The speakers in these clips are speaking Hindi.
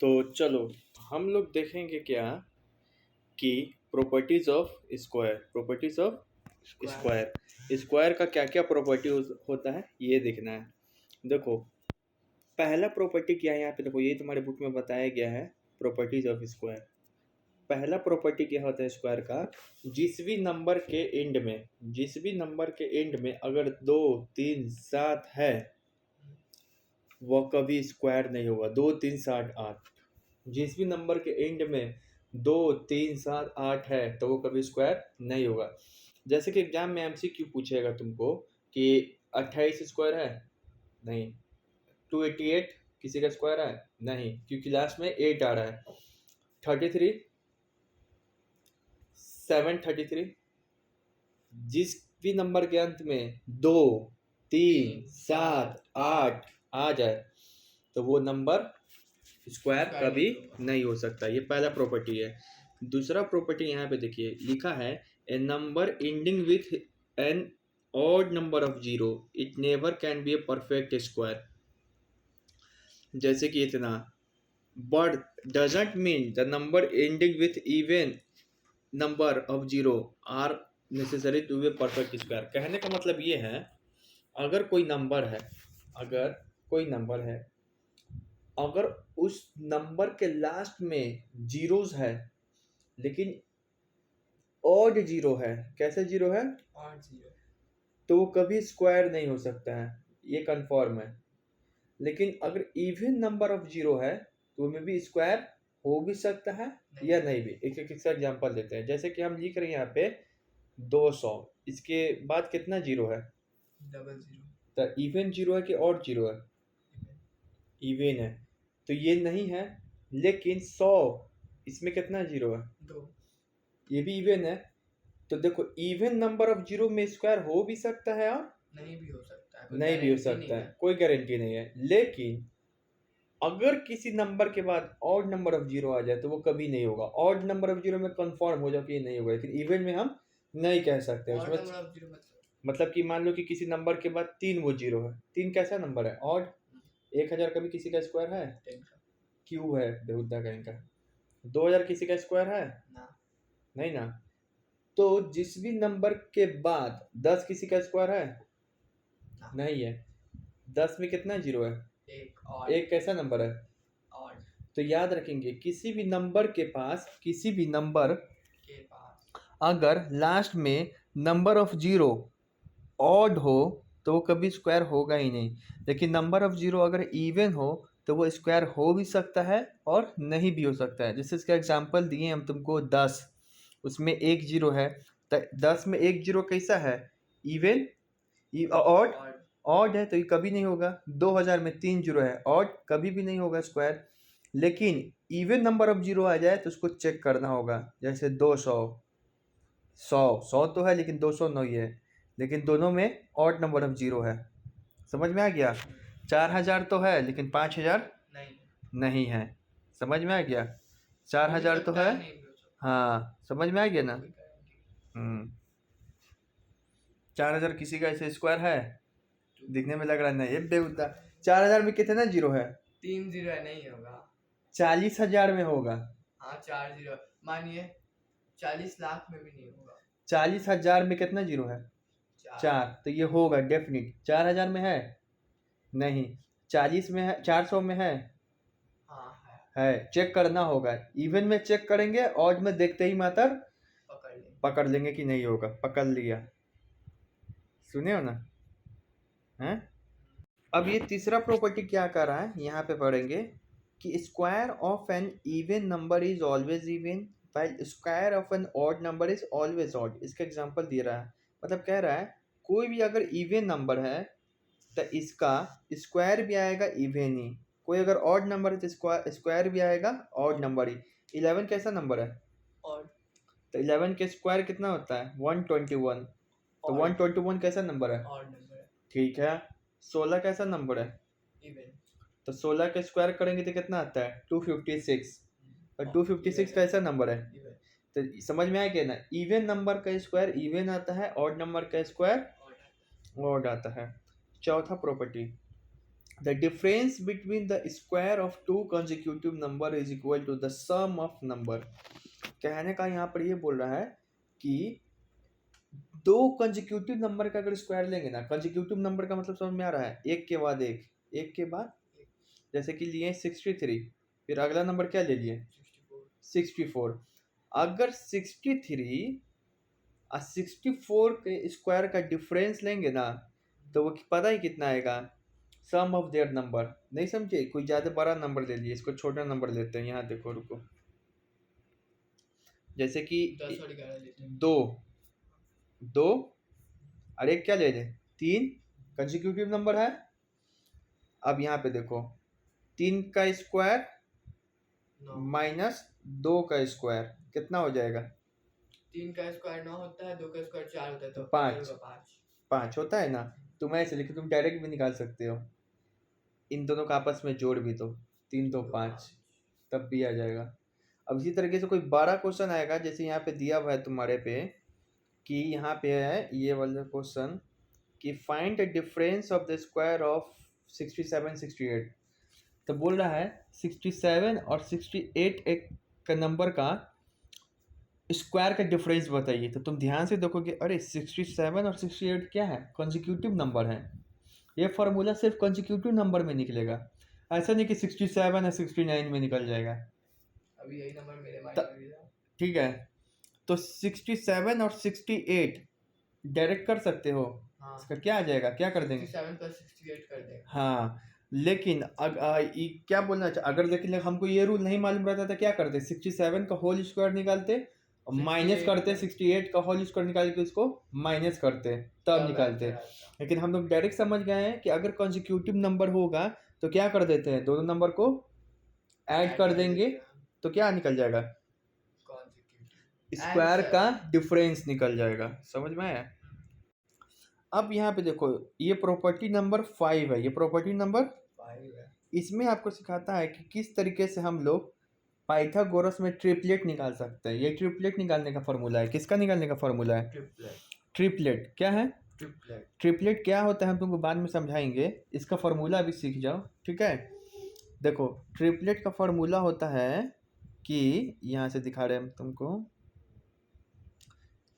तो चलो हम लोग देखेंगे क्या कि properties of square. Square square का क्या क्या प्रॉपर्टी होता है ये देखना है। देखो पहला प्रॉपर्टी क्या है यहाँ पे, देखो ये तुम्हारे बुक में बताया गया है प्रॉपर्टीज ऑफ स्क्वायर। पहला प्रॉपर्टी क्या होता है स्क्वायर का, जिस भी नंबर के एंड में अगर 2 3 7 है वह कभी स्क्वायर नहीं होगा। 2 3 7 8, जिस भी नंबर के एंड में 2 3 7 8 है तो वो कभी स्क्वायर नहीं होगा। जैसे कि एग्जाम में एमसीक्यू पूछेगा तुमको कि 28 स्क्वायर है, नहीं। 288 किसी का स्क्वायर है, नहीं, क्योंकि लास्ट में 8 आ रहा है। 33 733, जिस भी नंबर के अंत में 2 3 7 8 आ जाए तो वो नंबर स्क्वायर कभी नहीं हो सकता। ये पहला प्रॉपर्टी है। दूसरा प्रॉपर्टी यहाँ पे देखिए लिखा है, a number ending with an odd number of zero it never can be a perfect square. जैसे कि इतना, but doesn't mean the number ending with even number of zero are necessary to be perfect square. कहने का मतलब ये है, अगर कोई नंबर है, अगर कोई नंबर है, अगर उस नंबर के लास्ट में जीरोस है लेकिन ऑड जीरो है, कैसे जीरो है, और जीरो। तो वो कभी स्क्वायर नहीं हो सकता है, ये कंफर्म है। लेकिन अगर इवन नंबर ऑफ जीरो है तो उनमें भी स्क्वायर हो भी सकता है या नहीं भी। एक एक से एग्जांपल देते हैं। जैसे कि हम लिख रहे हैं यहाँ पे 200, इसके बाद कितना जीरो है, डबल जीरो। तो इवन जीरो है कि ऑड जीरो है, इवन है, तो ये नहीं है। लेकिन 100, इसमें कितना जीरो है, दो। ये भी इवन है। तो देखो इवन नंबर ऑफ जीरो में स्क्वायर हो भी सकता है और नहीं भी हो सकता है, नहीं भी हो सकता है, कोई गारंटी नहीं है। लेकिन अगर किसी नंबर के बाद ऑड नंबर ऑफ जीरो आ जाए तो वो कभी नहीं होगा। ऑड नंबर ऑफ जीरो में कंफर्म हो जाओ कि ये नहीं होगा, लेकिन इवन में हम नहीं कह सकते और उसमें। नंबर ऑफ जीरो मतलब कि मान लो कि किसी नंबर के बाद 3 वो जीरो है, 3 कैसा नंबर है, ऑड। 1000 कभी किसी का स्क्वायर है, क्यू है बेहुदा कहीं का। 2000 किसी का स्क्वायर है ना। नहीं ना। तो जिस भी नंबर के बाद 10 किसी का स्क्वायर है ना। नहीं है। 10 में कितना जीरो है, एक कैसा नंबर है, ऑड तो याद रखेंगे किसी भी नंबर के पास, किसी भी नंबर के पास अगर लास्ट में नंबर ऑफ जीरो ऑड हो तो वो कभी स्क्वायर होगा ही नहीं। लेकिन नंबर ऑफ जीरो अगर इवन हो तो वो स्क्वायर हो भी सकता है और नहीं भी हो सकता है। जैसे इसका एग्जांपल दिए हम तुमको 10, उसमें एक जीरो है, तो 10 में एक जीरो कैसा है, इवन, ऑड, ऑड है तो ये कभी नहीं होगा। 2000 में 3 जीरो है, ऑड, कभी भी नहीं होगा स्क्वायर। लेकिन इवन नंबर ऑफ जीरो आ जाए तो उसको चेक करना होगा। जैसे 200, 100 तो है लेकिन 200 नहीं है, लेकिन दोनों में ऑड नंबर ऑफ जीरो है। समझ में आ गया। 4000 तो है लेकिन 5000 नहीं है। समझ में आ गया। 4000 तो है, हाँ समझ में आ गया ना। 4000 किसी का ऐसे स्क्वायर है, दिखने में लग रहा नहीं है बेहुदा। 4000 में कितना जीरो है, 3 जीरो है, नहीं होगा। 40,000 में होगा। हाँ 4 जीरो मानिए, 40 लाख में भी नहीं होगा। 40,000 में कितना जीरो है, 4, तो ये होगा डेफिनिट। 4000 में है नहीं, 40 में है, 400 में है, हाँ है, चेक करना होगा। इवन में चेक करेंगे, ऑड में देखते ही मात्र पकड़ लेंगे कि नहीं होगा। पकड़ लिया, सुने हो ना, हैं। अब ये तीसरा प्रॉपर्टी क्या कर रहा है, यहाँ पे पढ़ेंगे कि square of an even number is always even while square of an odd number is always odd. इसका एग्जांपल दे रहा है, मतलब कह रहा है कोई भी अगर इवन नंबर है तो इसका स्क्वायर भी आएगा इवन ही। कोई अगर ऑड नंबर है तो स्क्वायर भी आएगा ऑड नंबर ही। 11 कैसा नंबर है, ऑड, तो 11 के स्क्वायर कितना होता है 121, तो 121 कैसा नंबर है, ऑड नंबर है। ठीक है। 16 कैसा नंबर है, इवन, तो 16 के स्क्वायर करेंगे तो कितना आता है 256, और 256 कैसा नंबर है, तो समझ में आ गया ना। इवन नंबर का स्क्वायर इवन आता है, ऑड नंबर का स्क्वायर ऑड आता है। चौथा property, the difference between the square of two consecutive number is equal to the sum of number. कहने का यहाँ पर ये बोल रहा है कि दो कंसेक्यूटिव नंबर का अगर स्क्वायर लेंगे ना, कंसेक्यूटिव नंबर का मतलब समझ में आ रहा है, एक के बाद एक, एक के बाद, जैसे कि लिए 63, फिर अगला नंबर क्या ले लिए 64। अगर 63 और 64 के स्क्वायर का डिफरेंस लेंगे ना, तो वो पता ही कितना आएगा, सम ऑफ देयर नंबर। नहीं समझे, कोई ज्यादा बड़ा नंबर ले लिए, इसको छोटा नंबर लेते हैं। यहाँ देखो, रुको, जैसे कि 10 और 11 लेते हैं। 2 और एक क्या ले लें 3, कंसेक्यूटिव नंबर है। अब यहाँ पे देखो, 3 का स्क्वायर नौ। माइनस 2 का स्क्वायर कितना हो जाएगा, 3 का स्क्वायर 9 होता है, 2 का स्क्वायर 4 होता है, तो 5 5 5 होता है ना। तो मैं ऐसे लिखूं, तुम डायरेक्ट भी निकाल सकते हो, इन दोनों का आपस में जोड़ भी दो, 3 तो 5, तब भी आ जाएगा। अब इसी तरीके से कोई बड़ा क्वेश्चन आएगा, जैसे यहाँ पे दिया हुआ है तुम्हारे पे, कि यहाँ पे है ये वाला क्वेश्चन कि find the difference of the square of 67 68। तो बोल रहा है 67 और 68 एक का नंबर का स्क्वायर का डिफरेंस बताइए। तो तुम ध्यान से देखोगे, अरे 67 और 68 क्या है, कॉन्जिक्यूटिव नंबर है। ये फार्मूला सिर्फ कॉन्जिक्यूटिव नंबर में निकलेगा, ऐसा नहीं कि 67 या 69 में निकल जाएगा। अभी यही नंबर मेरे माइंड में भी था। ठीक है, तो 67 और 68 डायरेक्ट कर सकते हो। हाँ, इसका क्या आ जाएगा, क्या कर देंगे 67 + 68 कर देंगे। हाँ, लेकिन क्या बोलना चाहिए, अगर लेकिन हमको ये रूल नहीं मालूम रहता था, क्या करते, 67 का होल स्क्वायर निकालते और माइनस 68 करते, 68 का होल स्क्वायर निकाल के उसको माइनस करते, तब निकालते। answer आता। लेकिन हम लोग डायरेक्ट समझ गए हैं कि अगर कॉन्जिक्यूटिव नंबर होगा तो क्या कर देते हैं, दोनों नंबर को ऐड कर देंगे, देते हैं। तो क्या निकल जाएगा, Consecutive। Square Answer। का डिफरेंस निकल जाएगा। समझ में आया। अब यहाँ पे देखो, ये प्रॉपर्टी नंबर 5 है, ये प्रॉपर्टी नंबर 5 है। इसमें आपको सिखाता है कि किस तरीके से हम लोग पाइथागोरस में ट्रिपलेट निकाल सकते हैं। ये ट्रिपलेट निकालने का फॉर्मूला है, किसका निकालने का फॉर्मूला है, ट्रिपलेट। ट्रिपलेट क्या है, ट्रिपलेट। ट्रिपलेट क्या होता है हम तुमको बाद में समझाएंगे, इसका फॉर्मूला भी सीख जाओ। ठीक है, देखो ट्रिपलेट का फॉर्मूला होता है कि यहाँ से दिखा रहे हैं हम तुमको,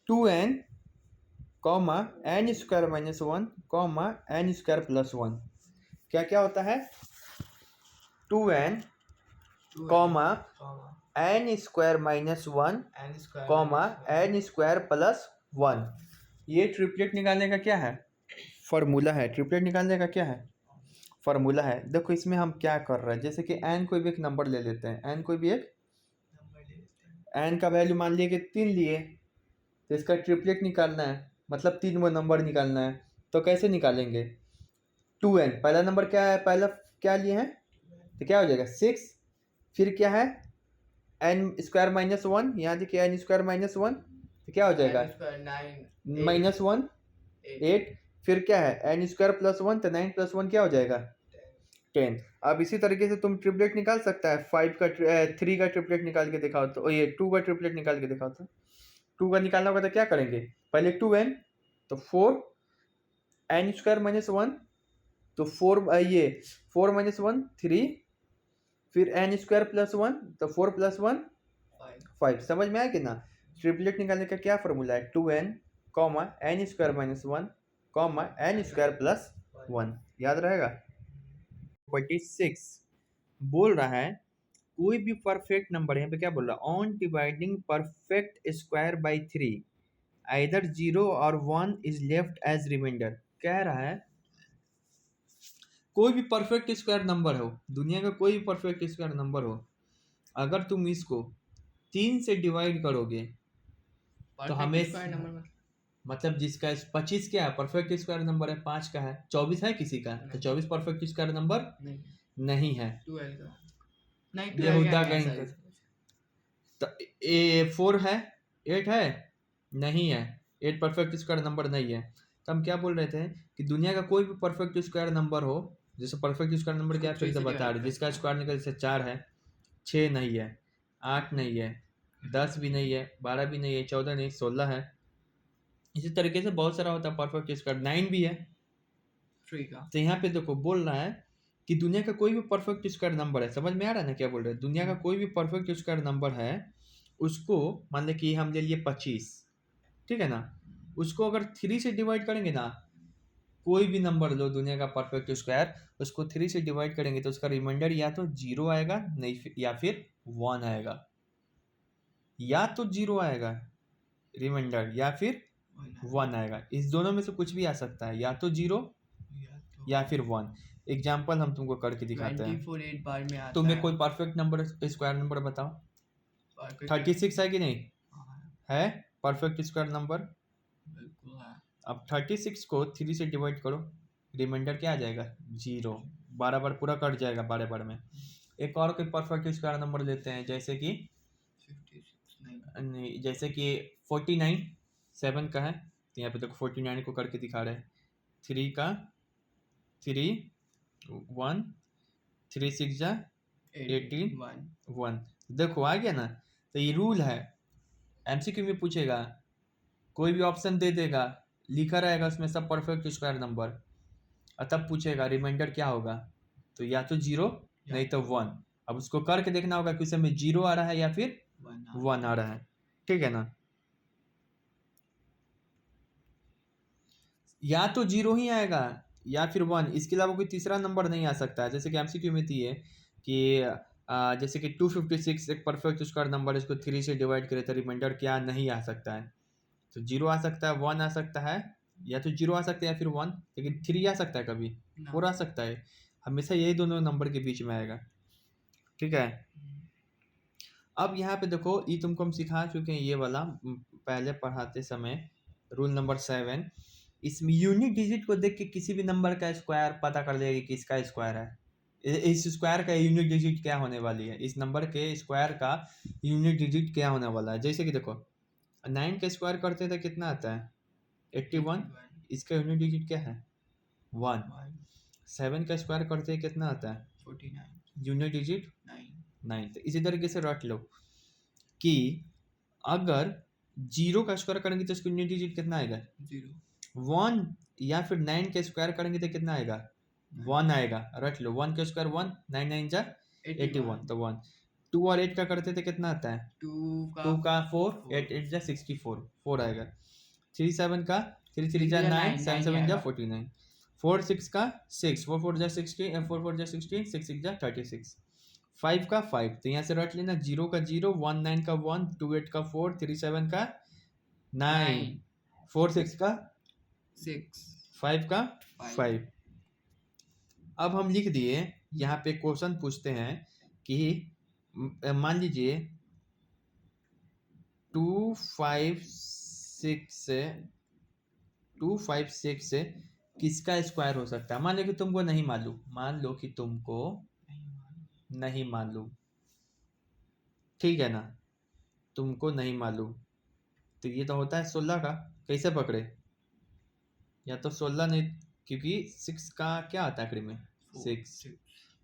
2n comma n square minus 1 comma n square plus 1। क्या क्या होता है, 2n comma n square minus 1 comma n square plus 1। ये ट्रिपलेट निकालने का क्या है, फॉर्मूला है। ट्रिपलेट निकालने का क्या है, फॉर्मूला है। देखो इसमें हम क्या कर रहे हैं, जैसे कि n कोई भी एक नंबर ले लेते हैं, n कोई भी एक, n का वैल्यू मान लिए कि 3 लिए, तो इसका ट्रिपलेट निकालना है, मतलब 3 वो नंबर निकालना है। तो कैसे निकालेंगे, 2n पहला नंबर क्या है, पहला क्या लिए हैं, तो क्या हो जाएगा 6, फिर क्या है n स्क्वायर माइनस 1, यहाँ देखिए n स्क्वायर माइनस 1, तो क्या हो जाएगा 9 माइनस 1 8, फिर क्या है n स्क्वायर प्लस 1, तो 9 + 1 क्या हो जाएगा 10। अब इसी तरीके से तुम ट्रिपलेट निकाल सकता है, 3 का ट्रिपलेट निकाल के दिखाओ, तो ये 2 का ट्रिपलेट निकाल के दिखाओ। तो 2 का निकालना होगा तो क्या करेंगे, पहले 2n, तो 4 n स्क्वायर माइनस 1, तो 4 माइनस 1 3, फिर n स्क्वायर प्लस 1, तो 4 + 1 5। समझ में आया कि ना। ट्रिपलेट निकालने का क्या फॉर्मूला है, 2n comma n square minus 1 comma n square plus 1, याद रहेगा। 46 बोल रहा है कोई भी परफेक्ट नंबर, यहाँ पे क्या बोल रहा है, on dividing perfect square by 3 either 0 और 1 इज लेफ्ट एज रिमाइंडर। कह रहा है कोई भी परफेक्ट स्क्वायर नंबर हो, दुनिया का कोई भी परफेक्ट स्क्वायर नंबर हो, अगर तुम इसको 3 से डिवाइड करोगे तो हमें मतलब जिसका 25 क्या है परफेक्ट स्क्वायर नंबर है, 5 का है, 24 है किसी का, तो 24 परफेक्ट स्क्वायर नंबर नहीं है। बेहुदा कहीं का। तो 4 है, 8 है, नहीं है, 8 परफेक्ट स्क्वायर नंबर नहीं है। तो हम क्या बोल रहे थे कि दुनिया का कोई भी परफेक्ट स्क्वायर नंबर हो, जैसे परफेक्ट स्क्वायर नंबर क्या फिर से बता रहे, जिसका स्क्वायर निकल, जैसे 4 है, 6 नहीं है, 8 नहीं है, 10 भी नहीं है, 12 भी नहीं है, 14 नहीं, 16 है। इसी तरीके से बहुत सारा होता है परफेक्ट स्क्वायर, 9 भी है। तो यहाँ पे देखो बोल रहा है कि दुनिया का कोई भी परफेक्ट स्क्वायर नंबर है, समझ में आ रहा है ना क्या बोल रहे हैं? दुनिया का कोई भी परफेक्ट स्क्वायर नंबर है, उसको मान लें कि हम ले लिए 25, ठीक है ना, उसको अगर 3 से डिवाइड करेंगे ना, कोई भी नंबर लो दुनिया का परफेक्ट स्क्वायर, उसको 3 से डिवाइड करेंगे तो उसका रिमाइंडर या तो 0 आएगा, नहीं या फिर 1 आएगा, या तो 0 आएगा रिमाइंडर या फिर 1 आएगा। इस दोनों में से कुछ भी आ सकता है, या तो 0 या फिर 1। एग्जाम्पल हम तुमको करके दिखाते हैं। 24 8 बार में आता तुम्हें है। कोई परफेक्ट नंबर स्क्वायर नंबर बताओ। 36 है कि नहीं? है परफेक्ट स्क्वायर नंबर। बिल्कुल है। अब 36 को 3 से डिवाइड करो, रिमाइंडर क्या आ जाएगा? 0। 12 बार पूरा कट जाएगा 12 बार में। एक और कोई परफेक्ट स्क्वायर नंबर लेते हैं, जैसे कि 56 नहीं, जैसे कि 49 7 का है, तो यहाँ पे देखो 49 को करके दिखा रहे हैं। 3 का 3 1 3 6 जा 18 1। देखो आ गया ना। तो ये रूल है, एमसीक्यू में पूछेगा, कोई भी ऑप्शन दे देगा, लिखा रहेगा उसमें सब परफेक्ट स्क्वायर नंबर, और तब पूछेगा रिमाइंडर क्या होगा, तो या तो 0 नहीं तो 1। अब उसको करके देखना होगा कि उसमें 0 आ रहा है या फिर 1 आ रहा है, ठीक है ना। या तो 0 ही आएगा या फिर 1, इसके अलावा कोई तीसरा नंबर नहीं आ सकता है। जैसे कि एमसीक्यू में थी है कि जैसे कि 256 एक परफेक्ट स्क्वायर नंबर है, इसको 3 से डिवाइड करें तो रिमाइंडर क्या नहीं आ सकता है, तो 0 आ सकता है, 1 आ सकता है, या तो 0 आ सकता है या फिर 1, लेकिन 3 आ सकता है, कभी 4 आ सकता है, हमेशा यही दोनों नंबर के बीच में आएगा, ठीक है। अब यहाँ पे देखो, ये तुमको हम सिखा चुके हैं, ये वाला पहले पढ़ाते समय रूल नंबर 7। इसमें यूनिट डिजिट को देख के किसी भी नंबर का स्क्वायर पता कर लेगा कि किसका स्क्वायर है। इस स्क्वायर का यूनिट डिजिट क्या होने वाली है, इस नंबर के स्क्वायर का यूनिट डिजिट क्या होने वाला है। जैसे कि देखो 9 का स्क्वायर करते हैं तो कितना आता है? 81। इसका यूनिट डिजिट क्या है? 1। 7 का स्क्वायर करते हैं कितना आता है? 49 यूनिट डिजिट 9। तो इसी तरीके से रट लो कि अगर 0 का स्क्वायर करेंगे तो इसका यूनिट डिजिट कितना आएगा? 1 या फिर 9 का स्क्वायर करेंगे तो कितना आएगा? 1 आएगा, रट लो। 1 का स्क्वायर 1, 9 9 जा 81, तो 1। 2 और 8 का करते थे कितना आता है? 2 का 4, 8 8 जा 64, 4 आएगा। 3 7 का 3 3 जा 9, 7 7 जा 49। 4 6 का 6, 4 4 जा 60, 4 4 जा 16, 6 6 जा 36। 5 का 5, तो यहाँ से रट लेना, 0 का 0, 1 9 का 1, 2 8 का 4, 3 7 का 9, 4 6 का 6, 5 का 5। अब हम लिख दिए, यहाँ पे क्वेश्चन पूछते हैं कि मान लीजिए 256 से किसका स्क्वायर हो सकता है। मान लो कि तुमको नहीं मालूम, मान लो कि तुमको नहीं मालूम, ठीक है ना, तुमको नहीं मालूम, तो ये तो होता है 16 का, कैसे पकड़े? या तो 16 नहीं, क्योंकि 6 का क्या आता है आखिर में? 6,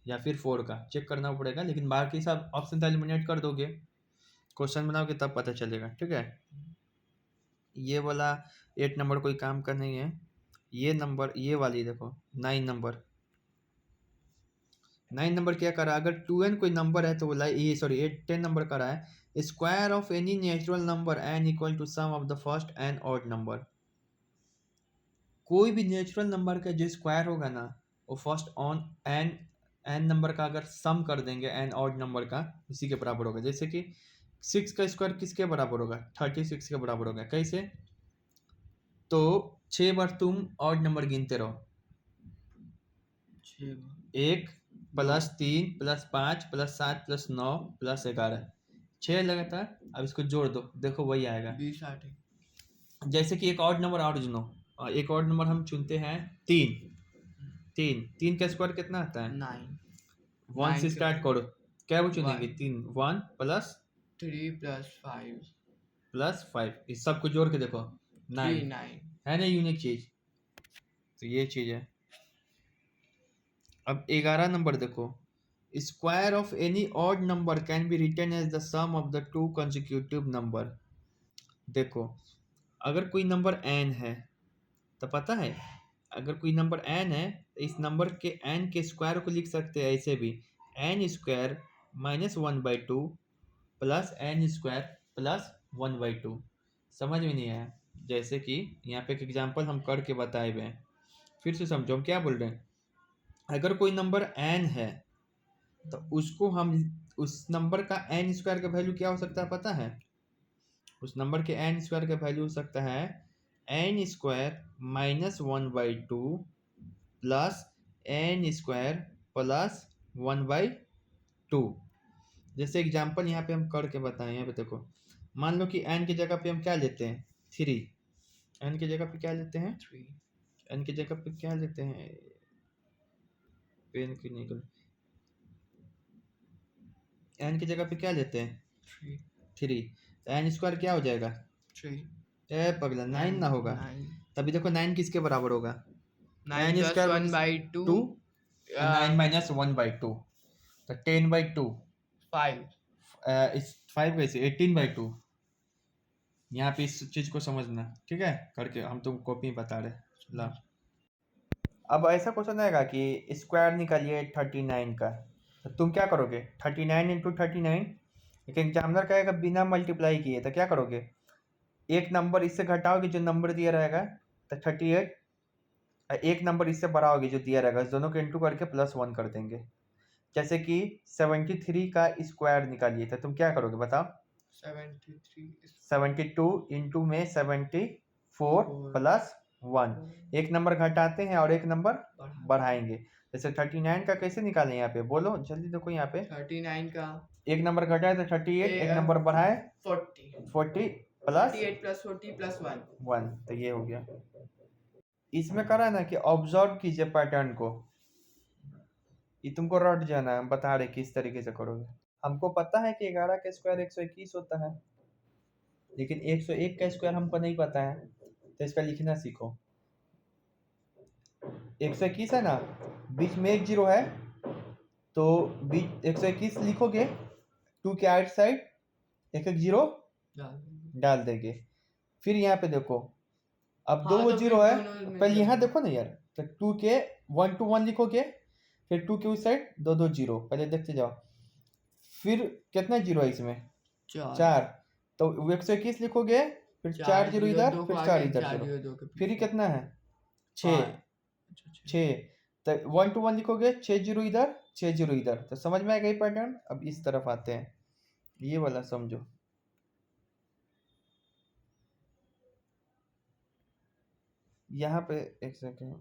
या फिर 4 का चेक करना पड़ेगा, लेकिन बाकी सब ऑप्शन तो एलिमिनेट कर दोगे, क्वेश्चन बनाओगे तब पता चलेगा, ठीक है। ये वाला 8 नंबर कोई काम का नहीं है। ये नंबर, ये वाली देखो 9 नंबर, 9 नंबर क्या कर रहा है? अगर 2n कोई नंबर है तो बोला ये, सॉरी 10 नंबर कर रहा है, square of any natural number n equal to sum of the first n odd number. कोई भी नेचुरल नंबर का जो स्क्वायर होगा ना, वो फर्स्ट ऑन n नंबर का अगर सम कर देंगे n ऑड नंबर का, उसी के बराबर होगा। जैसे कि 6 का स्क्वायर किसके बराबर होगा? 36 के बराबर होगा। कैसे? तो 6 बार तुम ऑड नंबर गिनते रहो, 1 plus 3 plus 5 plus 7 plus 9 plus 11, 6 लगातार। अब इसको जोड़ दो, देखो वही आएगा। 20 8। जैसे कि एक ऑड नंबर और चुनो, एक ऑड नंबर हम चुनते हैं 3 का स्क्वायर कितना आता है? 9। 1 से स्टार्ट करो, क्या वो चुनेंगे? 1 3, 1 प्लस 3 प्लस 5 प्लस 5, इस सब को जोड़ के देखो 9 9 है ना, यूनिक चीज। तो ये चीज है। अब 11 नंबर देखो, square of any odd number can be written as the sum of the two consecutive number. देखो अगर कोई नंबर n है, तो पता है अगर कोई नंबर n है इस नंबर के n के स्क्वायर को लिख सकते हैं ऐसे भी, n square minus 1/2 plus n square plus 1/2। समझ में नहीं आया? जैसे कि यहाँ पे एक एग्जांपल हम करके बताए हुए हैं, फिर से समझो हम क्या बोल रहे हैं। अगर कोई नंबर n है तो उसको हम उस नंबर का n स्क्वायर का वैल्यू क्या हो सकता है पता है? उस नंबर के n स्क्वायर का वैल्यू हो सकता है n square minus 1/2 plus n square plus 1/2। जैसे एग्जांपल यहाँ पे हम करके बताएं, यहाँ पे देखो, मान लो कि n की जगह पे हम क्या लेते हैं 3, n की जगह पे क्या लेते हैं 3, n की जगह पे क्या लेते हैं, पेन की निकल, n की जगह पे क्या लेते हैं 3, तो n स्क्वायर क्या हो जाएगा 3 ए पगला 9 ना होगा, 9 तभी देखो 9 किसके बराबर होगा 9 n plus स्क्वायर 1/2 2 9 माइनस 1/2, तो 10/2 इस 5 कैसे 18/2। यहाँ पे इस चीज को समझना, ठीक है, करके हम तुम कॉपी में बता रहे ला। अब ऐसा क्वेश्चन आएगा कि स्क्वायर निकालिए 39 का, तो तुम क्या करोगे 39 इंटू 39, लेकिन एग्जामिनर कहेगा बिना मल्टीप्लाई किए, तो क्या करोगे एक नंबर इससे घटाओगे जो नंबर दिया रहेगा तो 38, एक नंबर इससे बढ़ाओगे जो दिया रहेगा, दोनों को इंटू करके +1 कर देंगे। जैसे कि 73 का स्क्वायर निकालिए, तो तुम क्या करोगे बताओ 72 इंटू में 74 प्लस 1, एक नंबर घटाते हैं और एक नंबर बढ़ाएंगे। जैसे 39 का कैसे निकालें, यहाँ पे बोलो जल्दी, देखो यहाँ पे 39 का एक नंबर घटाए तो 38, एक नंबर बढ़ाए 40 प्लस 38 plus 40 plus 1, तो ये हो गया। इसमें करा ना कि ऑब्जर्व कीजिए पैटर्न को, ये तुमको रट जाना है, हम बता रहे किस तरीके से करोगे। हमको पता है कि 11 का स्क्वायर 121 होता है, लेकिन 101 का स्क्वायर हमको नहीं पता है, तो इसका लिखना सीखो। 121 है ना, बीच में एक जीरो है, तो बीच 121 लिखोगे, 2 के आइट साइड एक एक जीरो डाल देंगे। फिर यहाँ पे देखो, अब दो जीरो है, पहले यहाँ देखो ना यार, तो 2 के 1 to 1 लिखोगे, फिर 2 के उस साइड दो जीरो, पहले देखते जाओ। फिर कितना जीरो है इसमें 4, तो 121 लिखोगे, फिर 4 जीरो इधर, फिर 4 इधर जीरो, फिर ये कितना है 6, तो 1 to 1 लिखोगे, 6 जीरो इधर 6 जीरो इधर, तो समझ में आएगा ये पैटर्न। अब इस तरफ आते हैं, ये वाला समझो। यहाँ पे एक सेकेंड,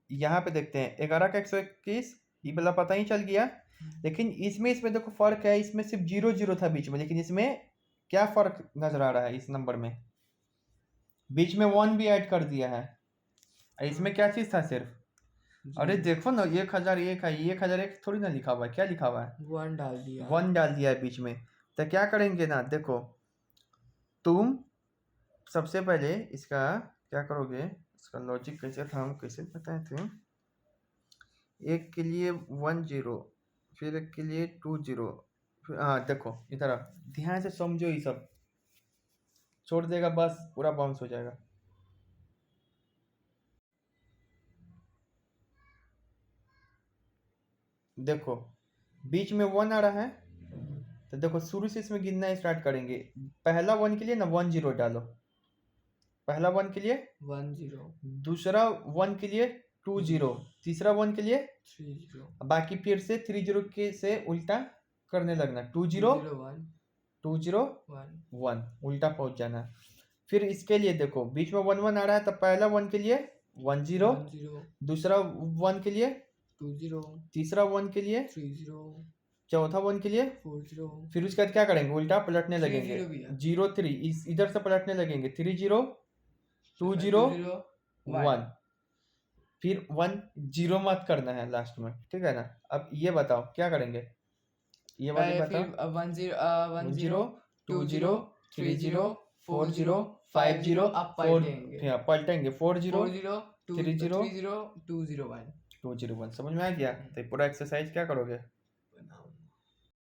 यहाँ पे देखते हैं 11 का 121, ये वाला पता ही चल गया, लेकिन इसमें देखो फर्क है, इसमें सिर्फ 0 0 था बीच में, लेकिन इसमें क्या फर्क नजर आ रहा है, इस नंबर में बीच में 1 भी ऐड कर दिया है, इसमें क्या चीज था सिर्फ, अरे देखो ना 1001 है, 1001 थोड़ी ना लिखा हुआ है, क्या लिखा हुआ है 1 डाल दिया है बीच में। तो क्या करेंगे ना, देखो तुम सबसे पहले इसका क्या करोगे, इसका लॉजिक कैसे था हम कैसे बताए थे, एक के लिए 1 0, फिर एक के लिए 2 0, फिर हाँ देखो इधर ध्यान से समझो, ये सब छोड़ देगा बस पूरा बाउंस हो जाएगा। देखो बीच में 1 आ रहा है, तो देखो शुरू से इसमें गिनना स्टार्ट करेंगे, पहला 1 के लिए ना 1 0 डालो, पहला 1 के लिए 1 0, दूसरा 1 के लिए 2 0, तीसरा 1 के लिए 3 0, बाकी फिर से 3 0 के से उल्टा करने लगना, 2 0 2 0 1 उल्टा पहुंच जाना। फिर इसके लिए देखो बीच में 1 1 आ रहा है, तो पहला 1 के लिए 1 0, दूसरा 1 के लिए 2 0, तीसरा 1 के लिए 3 0, चौथा 1 के लिए 4 0, फिर उसके बाद क्या करेंगे उल्टा पलटने 3 लगेंगे, 0 भी है। 0 3 इधर से पलटने लगेंगे, 3 0 2 0 1, फिर 1 0 मत करना है लास्ट में, ठीक है ना। अब ये बताओ क्या करेंगे, ये वाली बताओ, 1 0 1 1 0 0 2 0 3 0 4 0 5 0 अब 4 पलटेंगे पलटेंगे 4 0 4 0 3 0 2 0 1 2 0 1, समझ में आ गया। तो पूरा एक्सरसाइज क्या करोगे